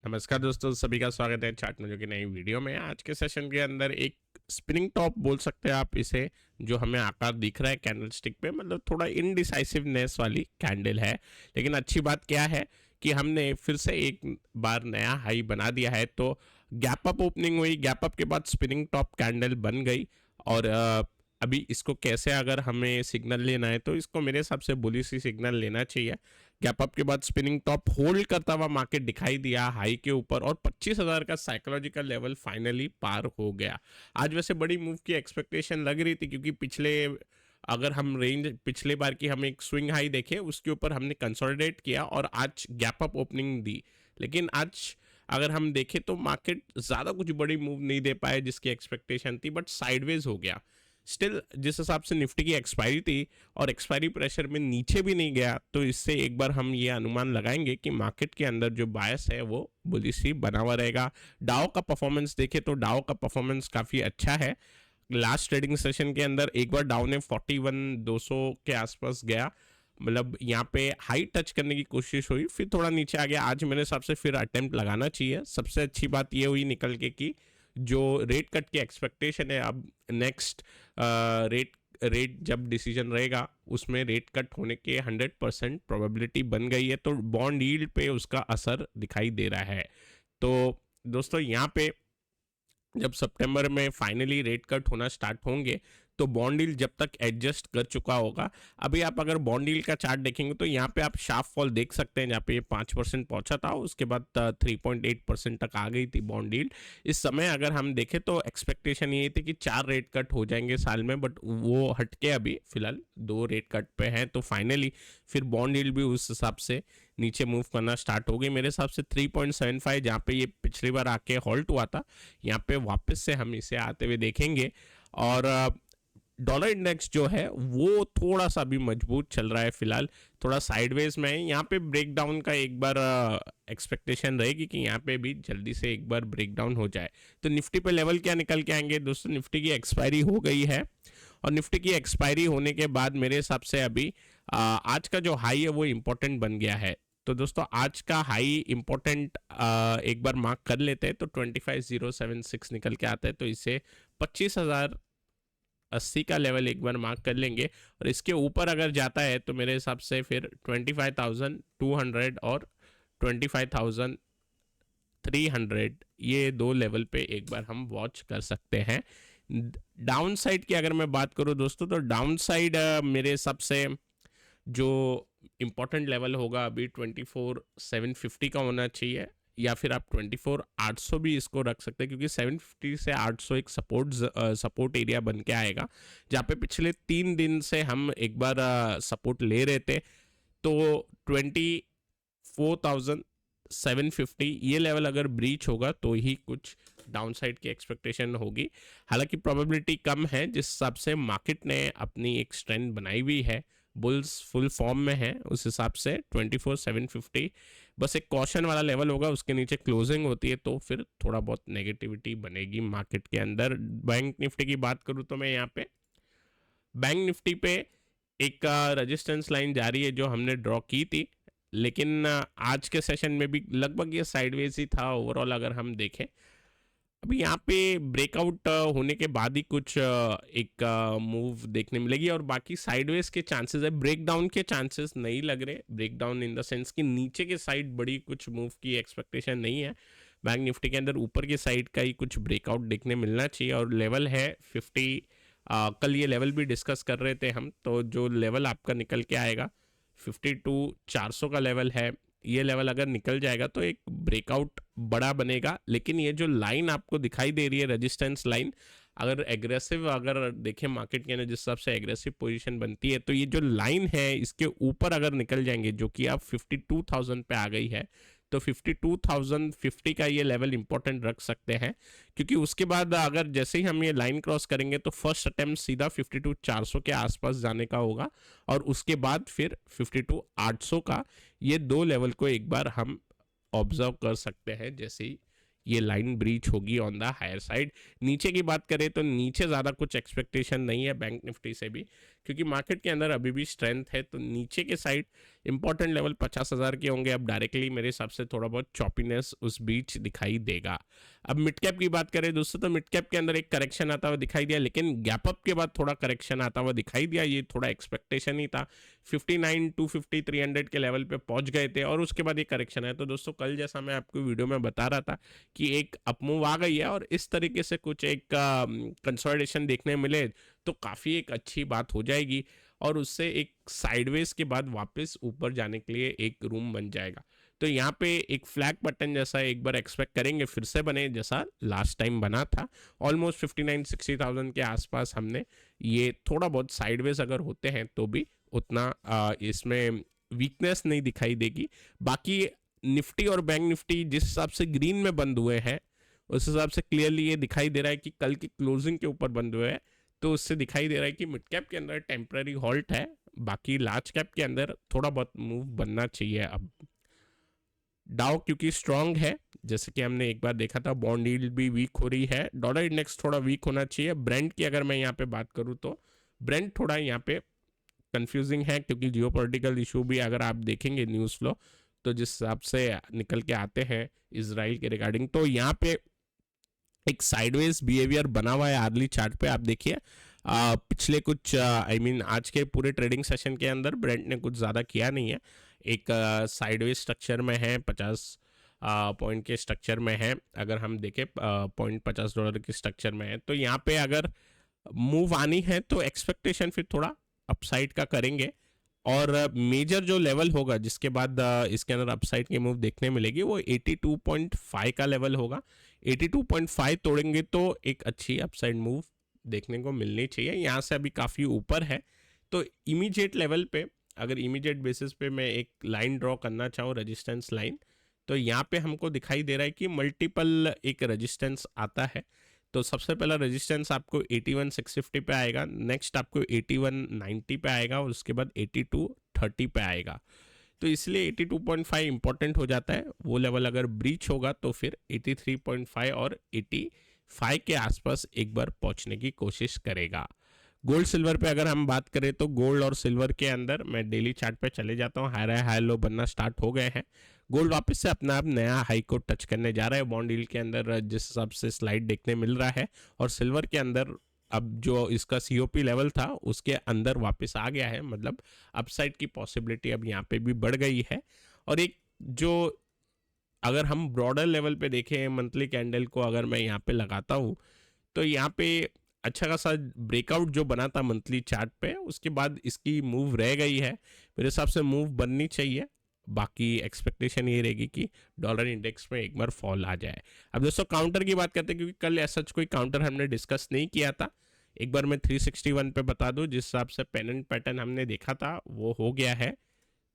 नमस्कार दोस्तों, सभी का स्वागत है चार्ट की नई वीडियो में। आज के सेशन के अंदर एक स्पिनिंग टॉप बोल सकते हैं आप इसे, जो हमें आकार दिख रहा है कैंडल स्टिक पे, मतलब थोड़ा इनडिसाइसिवनेस वाली कैंडल है। लेकिन अच्छी बात क्या है कि हमने फिर से एक बार नया हाई बना दिया है। तो गैप अप ओपनिंग हुई, गैप अप के बाद स्पिनिंग टॉप कैंडल बन गई। और अभी इसको कैसे अगर हमें सिग्नल लेना है तो इसको मेरे हिसाब से बुलिश ही सिग्नल लेना चाहिए। गैप अप के बाद स्पिनिंग टॉप होल्ड करता हुआ मार्केट दिखाई दिया हाई के ऊपर, और 25,000 का साइकोलॉजिकल लेवल फाइनली पार हो गया। आज वैसे बड़ी मूव की एक्सपेक्टेशन लग रही थी, क्योंकि पिछले अगर हम रेंज पिछले बार की हम एक स्विंग हाई देखें, उसके ऊपर हमने कंसोलिडेट किया और आज गैप अप ओपनिंग दी। लेकिन आज अगर हम देखें तो मार्केट ज़्यादा कुछ बड़ी मूव नहीं दे पाए जिसकी एक्सपेक्टेशन थी, बट साइडवेज हो गया। स्टिल जिस हिसाब से निफ्टी की एक्सपायरी थी और एक्सपायरी प्रेशर में नीचे भी नहीं गया, तो इससे एक बार हम ये अनुमान लगाएंगे कि मार्केट के अंदर जो बायस है वो बुलिश ही बना हुआ रहेगा। डाउ का परफॉर्मेंस देखें तो डाउ का परफॉर्मेंस काफ़ी अच्छा है। लास्ट ट्रेडिंग सेशन के अंदर एक बार डाउ ने 41,200 के आसपास गया, मतलब यहाँ पे हाई टच करने की कोशिश हुई, फिर थोड़ा नीचे आ गया। आज मेरे हिसाब से फिर अटेम्प्ट लगाना चाहिए। सबसे अच्छी बात ये हुई निकल के कि जो रेट कट की एक्सपेक्टेशन है, अब नेक्स्ट रेट रेट जब डिसीजन रहेगा उसमें रेट कट होने के 100% प्रोबेबिलिटी बन गई है, तो बॉन्ड यील्ड पे उसका असर दिखाई दे रहा है। तो दोस्तों यहाँ पे जब सितंबर में फाइनली रेट कट होना स्टार्ट होंगे, तो बॉन्ड डील जब तक एडजस्ट कर चुका होगा। अभी आप अगर बॉन्ड डील का चार्ट देखेंगे तो यहाँ पे आप शार्प फॉल देख सकते हैं, जहाँ पे ये 5% पहुंचा था, उसके बाद 3.8% तक आ गई थी बॉन्ड डील। इस समय अगर हम देखें तो एक्सपेक्टेशन ये थी कि 4 रेट कट हो जाएंगे साल में, बट वो हटके अभी फिलहाल 2 रेट कट पे हैं। तो फाइनली फिर बॉन्ड डील भी उस हिसाब से नीचे मूव करना स्टार्ट हो गई। मेरे हिसाब से 3.75 जहाँ पे ये पिछली बार आके हॉल्ट हुआ था, यहाँ पे वापस से हम इसे आते हुए देखेंगे। और डॉलर इंडेक्स जो है वो थोड़ा सा भी मजबूत चल रहा है फिलहाल, थोड़ा साइडवेज में है। यहाँ पे ब्रेक डाउन का एक बार एक्सपेक्टेशन रहेगी कि यहाँ पे भी जल्दी से एक बार ब्रेक डाउन हो जाए। तो निफ्टी पे लेवल क्या निकल के आएंगे दोस्तों? निफ्टी की एक्सपायरी हो गई है, और निफ्टी की एक्सपायरी होने के बाद मेरे हिसाब से अभी आज का जो हाई है वो इम्पोर्टेंट बन गया है। तो दोस्तों आज का हाई इम्पोर्टेंट एक बार मार्क कर लेते हैं, तो 25,076 निकल के आता है। तो इसे 25,080 का लेवल एक बार मार्क कर लेंगे, और इसके ऊपर अगर जाता है तो मेरे हिसाब से फिर 25,200 और 25,300, ये दो लेवल पे एक बार हम वॉच कर सकते हैं। डाउन साइड की अगर मैं बात करूं दोस्तों, तो डाउन साइड मेरे हिसाब से जो इम्पोर्टेंट लेवल होगा अभी 24,750 का होना चाहिए, या फिर आप 24,800 भी इसको रख सकते हैं, क्योंकि 750 से 800 एक सपोर्ट एरिया बन के आएगा, जहाँ पे पिछले 3 दिन से हम एक बार सपोर्ट ले रहे थे। तो 24,750 ये लेवल अगर ब्रीच होगा तो ही कुछ डाउनसाइड की एक्सपेक्टेशन होगी। हालांकि प्रोबेबिलिटी कम है, जिस हिसाब से मार्केट ने अपनी एक स्ट्रेंथ बनाई हुई है, बुल्स फुल फॉर्म में है, उस हिसाब से 24,750 बस एक कॉशन वाला लेवल होगा। उसके नीचे क्लोजिंग होती है तो फिर थोड़ा बहुत नेगेटिविटी बनेगी मार्केट के अंदर। बैंक निफ्टी की बात करूँ तो मैं यहाँ पे बैंक निफ्टी पे एक रेजिस्टेंस लाइन जारी है जो हमने ड्रॉ की थी, लेकिन आज के सेशन में भी लगभग ये साइडवेज ही था ओवरऑल अगर हम देखें। अभी यहाँ पे ब्रेकआउट होने के बाद ही कुछ एक मूव देखने मिलेगी, और बाकी साइडवेज के चांसेस है, ब्रेकडाउन के चांसेस नहीं लग रहे। ब्रेकडाउन इन द सेंस कि नीचे के साइड बड़ी कुछ मूव की एक्सपेक्टेशन नहीं है। बैंक निफ्टी के अंदर ऊपर के साइड का ही कुछ ब्रेकआउट देखने मिलना चाहिए, और लेवल है 50। कल ये लेवल भी डिस्कस कर रहे थे हम, तो जो लेवल आपका निकल के आएगा 52,400 का लेवल है। ये लेवल अगर निकल जाएगा तो एक ब्रेकआउट बड़ा बनेगा। लेकिन ये जो लाइन आपको दिखाई दे रही है रेजिस्टेंस लाइन, अगर एग्रेसिव अगर देखें मार्केट के अंदर जिस हिसाब से एग्रेसिव पोजीशन बनती है, तो ये जो लाइन है इसके ऊपर अगर निकल जाएंगे, जो कि आप 52,000 पे आ गई है, तो 52,050 का ये लेवल इंपॉर्टेंट रख सकते हैं। क्योंकि उसके बाद अगर जैसे ही हम ये लाइन क्रॉस करेंगे तो फर्स्ट अटेम्प्ट सीधा 52,400 के आसपास जाने का होगा, और उसके बाद फिर 52,800 का, ये दो लेवल को एक बार हम ऑब्जर्व कर सकते हैं जैसे ही ये लाइन ब्रीच होगी ऑन द हायर साइड। नीचे की बात करें तो नीचे ज़्यादा कुछ एक्सपेक्टेशन नहीं है बैंक निफ्टी से भी। क्योंकि मार्केट के अंदर अभी भी स्ट्रेंथ है। तो नीचे के साइड इंपॉर्टेंट लेवल 50,000 के होंगे। अब डायरेक्टली मेरे हिसाब से थोड़ा बहुत चॉपीनेस उस बीच दिखाई देगा। अब मिड कैप की बात करें दोस्तों, तो मिड कैप के अंदर एक करेक्शन आता हुआ दिखाई दिया, लेकिन गैप अप के बाद थोड़ा करेक्शन आता हुआ दिखाई दिया। ये थोड़ा एक्सपेक्टेशन ही था। 59 250 300 के लेवल पे पहुंच गए थे और उसके बाद ये करेक्शन है। तो दोस्तों कल जैसा मैं आपको वीडियो में बता रहा था कि एक अपमूव आ गई है और इस तरीके से कुछ एक कंसोलिडेशन देखने मिले तो काफ़ी एक अच्छी बात हो जाएगी और उससे एक साइडवेज के बाद वापस ऊपर जाने के लिए एक रूम बन जाएगा। तो यहाँ पे एक फ्लैग बटन जैसा एक बार एक्सपेक्ट करेंगे फिर से बने, जैसा लास्ट टाइम बना था। ऑलमोस्ट 59-60,000 के आसपास हमने ये थोड़ा बहुत साइडवेज अगर होते हैं तो भी उतना इसमें वीकनेस नहीं दिखाई देगी। बाकी निफ्टी और बैंक निफ्टी जिस हिसाब से ग्रीन में बंद हुए हैं उस हिसाब से क्लियरली ये दिखाई दे रहा है कि कल की क्लोजिंग के ऊपर बंद हुए हैं। तो उससे दिखाई दे रहा है कि मिड कैप के अंदर टेम्पररी हॉल्ट है। बाकी लार्ज कैप के अंदर थोड़ा बहुत मूव बनना चाहिए। अब डाउ क्योंकि स्ट्रांग है, जैसे कि हमने एक बार देखा था, बॉन्ड यील्ड भी वीक हो रही है, डॉलर इंडेक्स थोड़ा वीक होना चाहिए। ब्रेंट की अगर मैं यहाँ पे बात करूँ तो ब्रेंट थोड़ा यहाँ पे कंफ्यूजिंग है, क्योंकि जियोपॉलिटिकल इशू भी अगर आप देखेंगे न्यूज़ फ्लो तो जिस हिसाब से निकल के आते हैं इजराइल के रिगार्डिंग, तो यहाँ पे एक साइडवेज बिहेवियर बना हुआ है आर्ली चार्ट पे। आप देखिए पिछले कुछ आज के पूरे ट्रेडिंग सेशन के अंदर ब्रेंट ने कुछ ज़्यादा किया नहीं है। एक साइडवेज स्ट्रक्चर में है, 50 पॉइंट के स्ट्रक्चर में है। अगर हम देखें $50 के स्ट्रक्चर में है, तो यहाँ पे अगर मूव आनी है तो एक्सपेक्टेशन फिर थोड़ा अपसाइड का करेंगे और मेजर जो लेवल होगा जिसके बाद इसके अंदर अपसाइड की मूव देखने मिलेगी वो 82.5 का लेवल होगा। 82.5 तोड़ेंगे तो एक अच्छी अपसाइड मूव देखने को मिलनी चाहिए। यहाँ से अभी काफ़ी ऊपर है, तो इमीडिएट लेवल पे अगर इमीडिएट बेसिस पे मैं एक लाइन ड्रॉ करना चाहूँ रेजिस्टेंस लाइन, तो यहाँ पे हमको दिखाई दे रहा है कि मल्टीपल एक रेजिस्टेंस आता है। तो सबसे पहला रेजिस्टेंस आपको 81,650 पे आएगा, नेक्स्ट आपको 8190 पे आएगा और उसके बाद 8230 पे आएगा। तो इसलिए 82.5 इंपॉर्टेंट हो जाता है। वो लेवल अगर ब्रीच होगा तो फिर 83.5 और 85 के आसपास एक बार पहुंचने की कोशिश करेगा। गोल्ड सिल्वर पे अगर हम बात करें तो गोल्ड और सिल्वर के अंदर मैं डेली चार्ट पे चले जाता हूँ, हाई लो बनना स्टार्ट हो गए हैं। गोल्ड वापस से अपना आप नया हाई को टच करने जा रहा है बॉन्ड यील्ड के अंदर जिस हिसाब से स्लाइड देखने मिल रहा है, और सिल्वर के अंदर अब जो इसका सीओपी लेवल था उसके अंदर वापस आ गया है, मतलब अपसाइड की पॉसिबिलिटी अब यहाँ पे भी बढ़ गई है। और एक जो अगर हम ब्रॉडर लेवल पे देखें मंथली कैंडल को अगर मैं यहाँ पे लगाता हूँ तो यहाँ पे अच्छा खासा ब्रेकआउट जो बना था मंथली चार्ट पे, उसके बाद इसकी मूव रह गई है। मेरे हिसाब से मूव बननी चाहिए। बाकी एक्सपेक्टेशन ये रहेगी कि डॉलर इंडेक्स में एक बार फॉल आ जाए। अब दोस्तों काउंटर की बात करते हैं, क्योंकि कल ऐसा कोई काउंटर हमने डिस्कस नहीं किया था। एक बार मैं 361 पे बता दूं, जिस हिसाब से पेनेंट पैटर्न हमने देखा था वो हो गया है।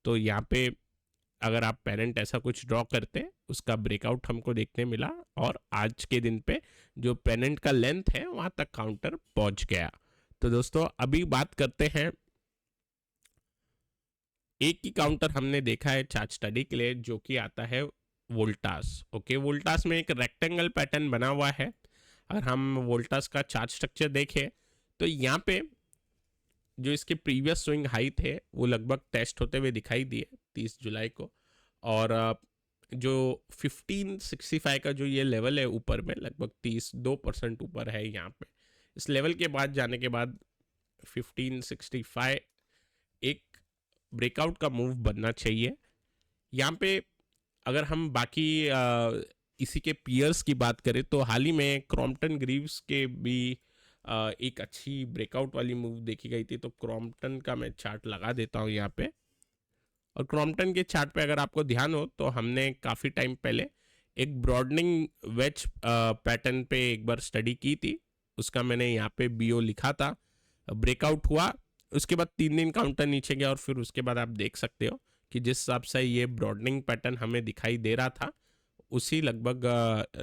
तो यहाँ पे अगर आप पेनेंट ऐसा कुछ ड्रॉ करते उसका ब्रेकआउट हमको देखने मिला और आज के दिन पे जो पेनेंट का लेंथ है वहां तक काउंटर पहुंच गया। तो दोस्तों अभी बात करते हैं, एक ही काउंटर हमने देखा है चार्ट स्टडी के लिए जो कि आता है वोल्टास। ओके, वोल्टास में एक रेक्टेंगल पैटर्न बना हुआ है। अगर हम वोल्टास का चार्ट स्ट्रक्चर देखें तो यहाँ पे जो इसके प्रीवियस स्विंग हाई थे वो लगभग टेस्ट होते हुए दिखाई दिए 30 जुलाई को, और जो 1565 का जो ये लेवल है ऊपर में लगभग 32% ऊपर है यहाँ पे। इस लेवल के बाद जाने के बाद 1565 एक ब्रेकआउट का मूव बनना चाहिए। यहाँ पे अगर हम बाकी इसी के पीयर्स की बात करें तो हाल ही में क्रॉम्पटन ग्रीव्स के भी एक अच्छी ब्रेकआउट वाली मूव देखी गई थी। तो क्रॉम्पटन का मैं चार्ट लगा देता हूँ यहाँ पे, और क्रॉम्पटन के चार्ट पे अगर आपको ध्यान हो तो हमने काफ़ी टाइम पहले एक ब्रॉडनिंग वेज पैटर्न पे एक बार स्टडी की थी। उसका मैंने यहाँ पे बीओ लिखा था, ब्रेकआउट हुआ, उसके बाद 3 दिन काउंटर नीचे गया और फिर उसके बाद आप देख सकते हो कि जिस हिसाब से ये ब्रॉडनिंग पैटर्न हमें दिखाई दे रहा था उसी लगभग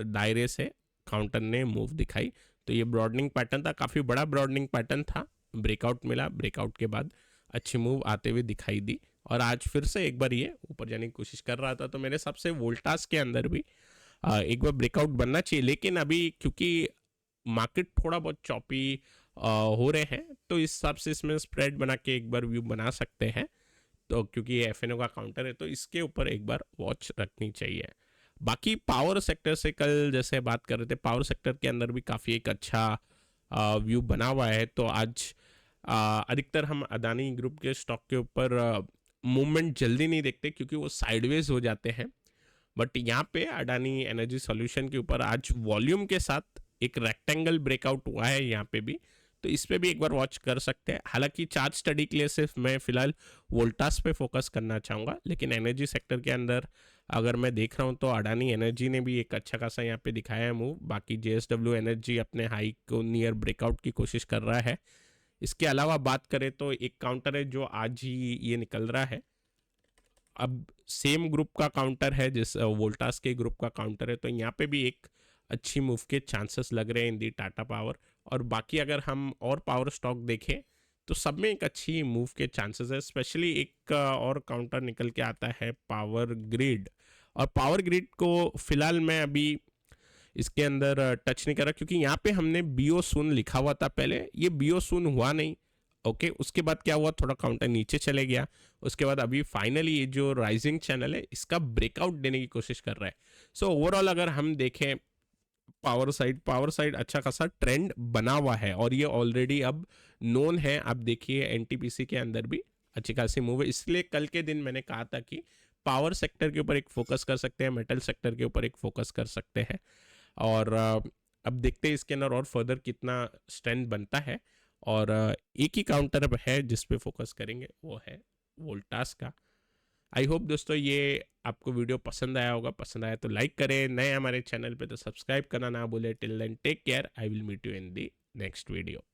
दायरे से काउंटर ने मूव दिखाई। तो ये ब्रॉडनिंग पैटर्न था, काफ़ी बड़ा ब्रॉडनिंग पैटर्न था, ब्रेकआउट मिला, ब्रेकआउट के बाद अच्छी मूव आते हुए दिखाई दी और आज फिर से एक बार ये ऊपर जाने की कोशिश कर रहा था। तो मेरे हिसाब से वोल्टास के अंदर भी एक बार ब्रेकआउट बनना चाहिए, लेकिन अभी क्योंकि मार्केट थोड़ा बहुत चॉपी हो रहे हैं, तो इस हिसाब से इसमें स्प्रेड बना के एक बार व्यू बना सकते हैं। तो क्योंकि ये एफएनओ का काउंटर है तो इसके ऊपर एक बार वॉच रखनी चाहिए। बाकी पावर सेक्टर से कल जैसे बात कर रहे थे, पावर सेक्टर के अंदर भी काफ़ी एक अच्छा व्यू बना हुआ है। तो आज अधिकतर हम अदानी ग्रुप के स्टॉक के ऊपर मूवमेंट जल्दी नहीं देखते क्योंकि वो साइडवेज हो जाते हैं। बट यहाँ पे अडानी एनर्जी सॉल्यूशन के ऊपर आज वॉल्यूम के साथ एक रेक्टेंगल ब्रेकआउट हुआ है यहाँ पे भी, तो इस पे भी एक बार वॉच कर सकते हैं। हालांकि चार्ट स्टडी के लिए सिर्फ मैं फिलहाल वोल्टास पे फोकस करना चाहूँगा, लेकिन एनर्जी सेक्टर के अंदर अगर मैं देख रहा हूँ तो अडानी एनर्जी ने भी एक अच्छा खासा यहाँ पे दिखाया है मूव। बाकी जेएसडब्ल्यू एनर्जी अपने हाई को नियर ब्रेकआउट की कोशिश कर रहा है। इसके अलावा बात करें तो एक काउंटर है जो आज ही ये निकल रहा है, अब सेम ग्रुप का काउंटर है जिस वोल्टास के ग्रुप का काउंटर है, तो यहाँ पे भी एक अच्छी मूव के चांसेस लग रहे हैं इन दी टाटा पावर। और बाकी अगर हम और पावर स्टॉक देखें तो सब में एक अच्छी मूव के चांसेस है। स्पेशली एक और काउंटर निकल के आता है पावर ग्रिड, और पावर ग्रिड को फिलहाल मैं अभी इसके अंदर टच नहीं कर रहा क्योंकि यहाँ पे हमने बीओ सून लिखा हुआ था पहले, ये बीओ सून हुआ नहीं। ओके, उसके बाद क्या हुआ, थोड़ा काउंटर नीचे चले गया। उसके बाद अभी फाइनली ये जो राइजिंग चैनल है इसका ब्रेकआउट देने की कोशिश कर रहा है। सो ओवरऑल अगर हम देखें पावर साइड अच्छा खासा ट्रेंड बना हुआ है और ये ऑलरेडी अब नोन है। आप देखिए एनटीपीसी के अंदर भी अच्छी खासी मूव है, इसलिए कल के दिन मैंने कहा था कि पावर सेक्टर के ऊपर एक फोकस कर सकते हैं, मेटल सेक्टर के ऊपर एक फोकस कर सकते हैं। और अब देखते हैं इसके अंदर और फर्दर कितना स्ट्रेंथ बनता है। और एक ही काउंटर अब है जिस पे फोकस करेंगे, वो है वोल्टास का। आई होप दोस्तों ये आपको वीडियो पसंद आया होगा, पसंद आया तो लाइक करें, नए हमारे चैनल पे तो सब्सक्राइब करना ना भूले। Till then take care, I will meet you in the next video.